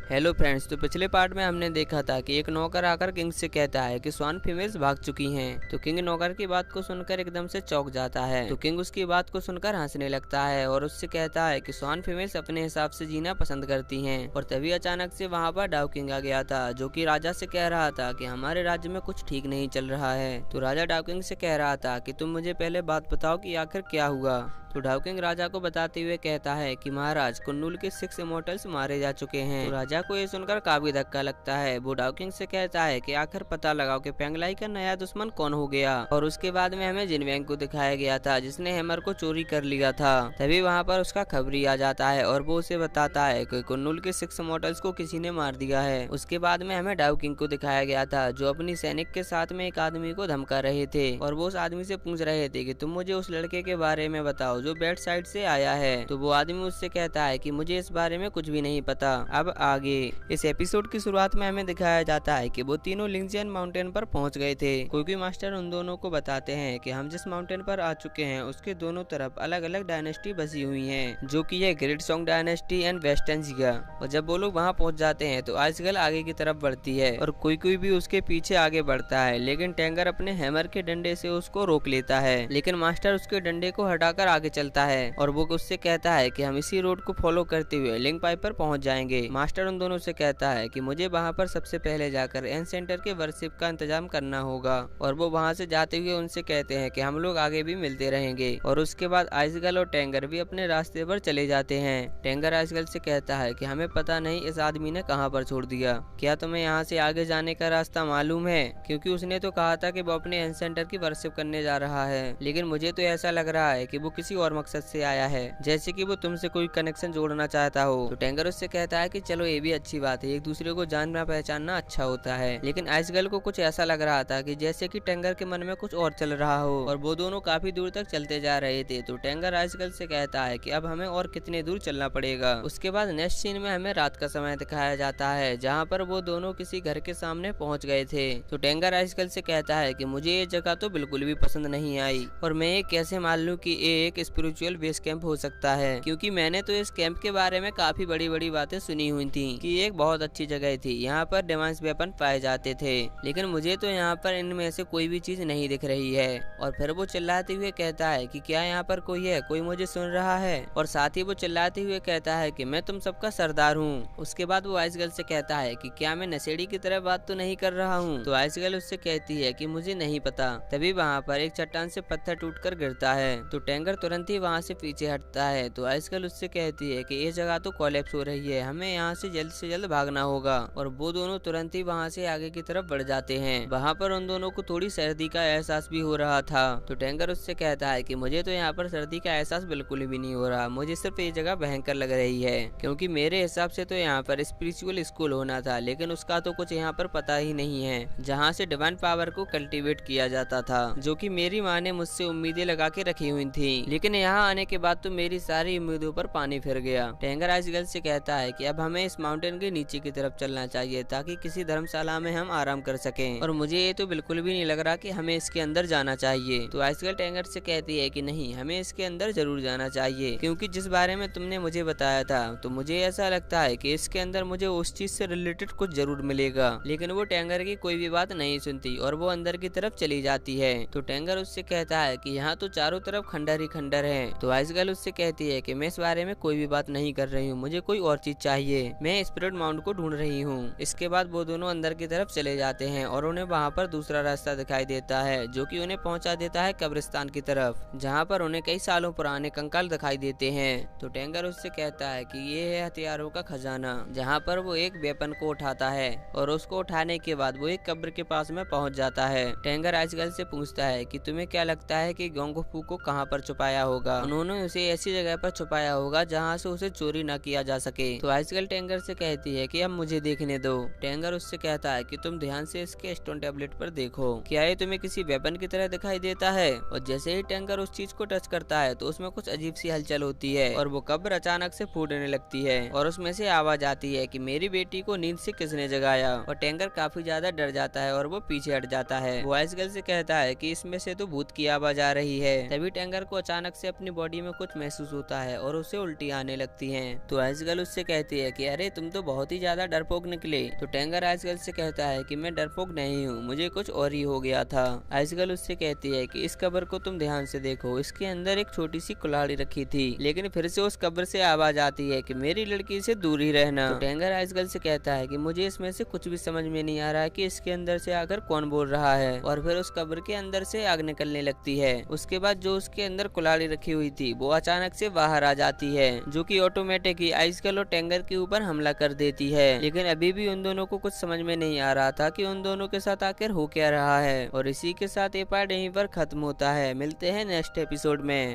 Hello friends, तो पिछले part में हमने देखा था कि एक नौकर आकर किंग से कहता है कि स्वान फीमेल्स भाग चुकी हैं। तो किंग नौकर की बात को सुनकर एकदम से चौंक जाता है। तो किंग उसकी बात को सुनकर हंसने लगता है और उससे कहता है कि स्वान फीमेल्स अपने हिसाब से जीना पसंद करती हैं। और तभी अचानक से वहाँ पर डाउ किंग आ गया था, जो कि राजा से कह रहा था कि हमारे राज्य में कुछ ठीक नहीं चल रहा है। तो राजा डाउ किंग से कह रहा था कि तुम मुझे पहले बात बताओ कि आखिर क्या हुआ। तो डाउ किंग राजा को बताते हुए कहता है कि महाराज, कुन्नुल के 6 इमोर्टल्स मारे जा चुके हैं। तो राजा को ये सुनकर काफी धक्का लगता है। वो डाउ किंग से कहता है कि आखिर पता लगाओ कि पेंगलाई का नया दुश्मन कौन हो गया। और उसके बाद में हमें जिनवेंग को दिखाया गया था, जिसने हैमर को चोरी कर लिया था। तभी वहाँ पर उसका खबरी आ जाता है और वो उसे बताता है कि कुन्नुल के 6 इमोर्टल्स को किसी ने मार दिया है। उसके बाद में हमें डाउ किंग को दिखाया गया था, जो अपनी सैनिक के साथ में एक आदमी को धमका रहे थे। और वो उस आदमी से पूछ रहे थे कि तुम मुझे उस लड़के के बारे में बताओ जो बेड साइड से आया है। तो वो आदमी उससे कहता है कि मुझे इस बारे में कुछ भी नहीं पता। अब आगे इस एपिसोड की शुरुआत में हमें दिखाया जाता है कि वो तीनों लिंगजियन माउंटेन पर पहुंच गए थे। कोई मास्टर उन दोनों को बताते हैं कि हम जिस माउंटेन पर आ चुके हैं उसके दोनों तरफ अलग अलग डायनेस्टी बसी हुई हैं, जो कि है great Song dynasty and western जिगा। और जब वो लोग वहां पहुंच जाते हैं तो आइसगर्ल आगे की तरफ बढ़ती है और कोई भी उसके पीछे आगे बढ़ता है, लेकिन टेंगर अपने हैमर के डंडे से उसको रोक लेता है। लेकिन मास्टर उसके डंडे को हटाकर आगे चलता है और वो उससे कहता है कि हम इसी रोड को फॉलो करते हुए लिंक पाइप पर पहुंच जाएंगे। मास्टर उन दोनों से कहता है कि मुझे वहां पर सबसे पहले जाकर एन सेंटर के वर्शिप का इंतजाम करना होगा। और वो वहां से जाते हुए उनसे कहते हैं कि हम लोग आगे भी मिलते रहेंगे। और उसके बाद आइसगर्ल और टेंगर भी अपने रास्ते पर चले जाते हैं। टेंगर आइसगर्ल से कहता है कि हमें पता नहीं इस आदमी ने कहाँ पर छोड़ दिया, क्या तुम्हें यहाँ से आगे जाने का रास्ता मालूम है? क्योंकि उसने तो कहा था कि वो अपने एन सेंटर की वर्शिप करने जा रहा है, लेकिन मुझे तो ऐसा लग रहा है कि वो किसी और मकसद से आया है, जैसे कि वो तुमसे कोई कनेक्शन जोड़ना चाहता हो। तो टेंगर उससे कहता है कि चलो ये भी अच्छी बात है, एक दूसरे को जानना पहचानना अच्छा होता है। लेकिन आइसगर्ल को कुछ ऐसा लग रहा था कि जैसे कि टेंगर के मन में कुछ और चल रहा हो। और वो दोनों काफी दूर तक चलते जा रहे थे। तो टेंगर आइसगर्ल से कहता है कि अब हमें और कितने दूर चलना पड़ेगा। उसके बाद नेक्स्ट सीन में हमें रात का समय दिखाया जाता है, जहाँ पर वो दोनों किसी घर के सामने पहुंच गए थे। तो टेंगर आइसगर्ल से कहता है कि मुझे ये जगह तो बिल्कुल भी पसंद नहीं आई, और मैं ये कैसे मान लूं कि ये एक स्पिरिचुअल बेस कैंप हो सकता है, क्योंकि मैंने तो इस कैंप के बारे में काफी बड़ी बड़ी बातें सुनी हुई थी कि एक बहुत अच्छी जगह थी, यहाँ पर डिवाइस वेपन पाए जाते थे, लेकिन मुझे तो यहाँ पर इनमें से कोई भी चीज नहीं दिख रही है। और फिर वो चिल्लाते हुए कहता है कि क्या यहाँ पर कोई है, कोई मुझे सुन रहा है? और साथ ही वो चिल्लाते हुए कहता है कि मैं तुम सबका सरदार हूँ। उसके बाद वो आइसगर्ल से कहता है कि क्या मैं नशेड़ी की तरह बात तो नहीं कर रहा हूँ? तो आइसगर्ल उससे कहती है कि मुझे नहीं पता। तभी वहाँ पर एक चट्टान से पत्थर टूटकर गिरता है। तो टेंगर तुरंत ही वहाँ से पीछे हटता है। तो आइसगर्ल उससे कहती है कि ये जगह तो कोलैप्स हो रही है, हमें यहाँ से जल्द भागना होगा। और वो दोनों तुरंत ही वहाँ से आगे की तरफ बढ़ जाते हैं। वहाँ पर उन दोनों को थोड़ी सर्दी का एहसास भी हो रहा था। तो टेंगर उससे कहता है कि मुझे तो यहाँ पर सर्दी का एहसास बिल्कुल भी नहीं हो रहा, मुझे सिर्फ ये जगह भयंकर लग रही है, क्योंकि मेरे हिसाब से तो यहाँ पर स्पिरिचुअल स्कूल होना था, लेकिन उसका तो कुछ यहाँ पर पता ही नहीं है, जहाँ से डिवाइन पावर को कल्टीवेट किया जाता था, जो कि मेरी माँ ने मुझसे उम्मीदें लगा के रखी हुई थी। लेकिन यहाँ आने के बाद तो मेरी सारी उम्मीदों पर पानी फिर गया। टेंगर आइसगर्ल से कहता है कि अब हमें इस माउंटेन के नीचे की तरफ चलना चाहिए, ताकि किसी धर्मशाला में हम आराम कर सकें। और मुझे ये तो बिल्कुल भी नहीं लग रहा कि हमें इसके अंदर जाना चाहिए। तो आइसगर्ल टेंगर से कहती है कि नहीं, हमें इसके अंदर जरूर जाना चाहिए, क्योंकि जिस बारे में तुमने मुझे बताया था, तो मुझे ऐसा लगता है कि इसके अंदर मुझे उस चीज से रिलेटेड कुछ जरूर मिलेगा। लेकिन वो टेंगर की कोई भी बात नहीं सुनती और वो अंदर की तरफ चली जाती है। तो टेंगर उससे कहता है कि यहाँ तो चारों तरफ खंडर ही खंडर है। तो आइसगर्ल उससे कहती है कि मैं इस बारे में कोई भी बात नहीं कर रही हूँ, मुझे कोई और चीज चाहिए, मैं स्पिरिट माउंट को ढूंढ रही हूँ। इसके बाद वो दोनों अंदर की तरफ चले जाते हैं और उन्हें वहाँ पर दूसरा रास्ता दिखाई देता है, जो कि उन्हें पहुँचा देता है कब्रिस्तान की तरफ, जहाँ पर उन्हें कई सालों पुराने कंकाल दिखाई देते हैं। तो टेंगर उससे कहता है कि ये है हथियारों का खजाना, जहाँ पर वो एक वेपन को उठाता है और उसको उठाने के बाद वो एक कब्र के पास में पहुँच जाता है। टेंगर आइसगर्ल से पूछता है कि तुम्हें क्या लगता है कि गोंगफू को कहाँ पर छुपाया होगा? उन्होंने उसे ऐसी जगह पर छुपाया होगा जहाँ से उसे चोरी न किया जा सके। तो आइसगर्ल टेंगर से कहती है कि अब मुझे देखने दो। टेंगर उससे कहता है कि तुम ध्यान से इसके स्टोन टेबलेट पर देखो, क्या ये तुम्हें किसी वेपन की तरह दिखाई देता है? और जैसे ही टेंगर उस चीज को टच करता है तो उसमें कुछ अजीब सी हलचल होती है और वो कब्र अचानक से फूटने लगती है और उसमें से आवाज आती है कि मेरी बेटी को नींद से किसने जगाया? और टेंगर काफी ज्यादा डर जाता है और वो पीछे हट जाता है। वो आइसगर्ल से कहता है कि इसमें से तो भूत की आवाज आ रही है। तभी टेंगर को अचानक से अपनी बॉडी में कुछ महसूस होता है और उसे उल्टी आने लगती है। तो आइसगर्ल उससे कहती है कि अरे तुम तो बहुत ही ज्यादा डरपोक निकले। तो टैंगर आइसगर्ल से कहता है कि मैं डरपोक नहीं हूँ, मुझे कुछ और ही हो गया था। आइसगर्ल उससे कहती है कि इस कब्र को तुम ध्यान से देखो, इसके अंदर एक छोटी सी कुल्हाड़ी रखी थी, लेकिन फिर से उस कब्र से आवाज आती है कि मेरी लड़की से दूर ही रहना। तो टैंगर आइसगर्ल से कहता है कि मुझे इसमें से कुछ भी समझ में नहीं आ रहा है कि इसके अंदर से आकर कौन बोल रहा है। और फिर उस कब्र के अंदर से आग निकलने लगती है। उसके बाद जो उसके अंदर कुल्हाड़ी रखी हुई थी वो अचानक से बाहर आ जाती है, जो कि ऑटोमेटिक ही आइसगर्ल और टैंगर के ऊपर हमला कर देती है। लेकिन अभी भी उन दोनों को कुछ समझ में नहीं आ रहा था कि उन दोनों के साथ आखिर हो क्या रहा है। और इसी के साथ ये पार्ट यहीं पर खत्म होता है। मिलते हैं नेक्स्ट एपिसोड में।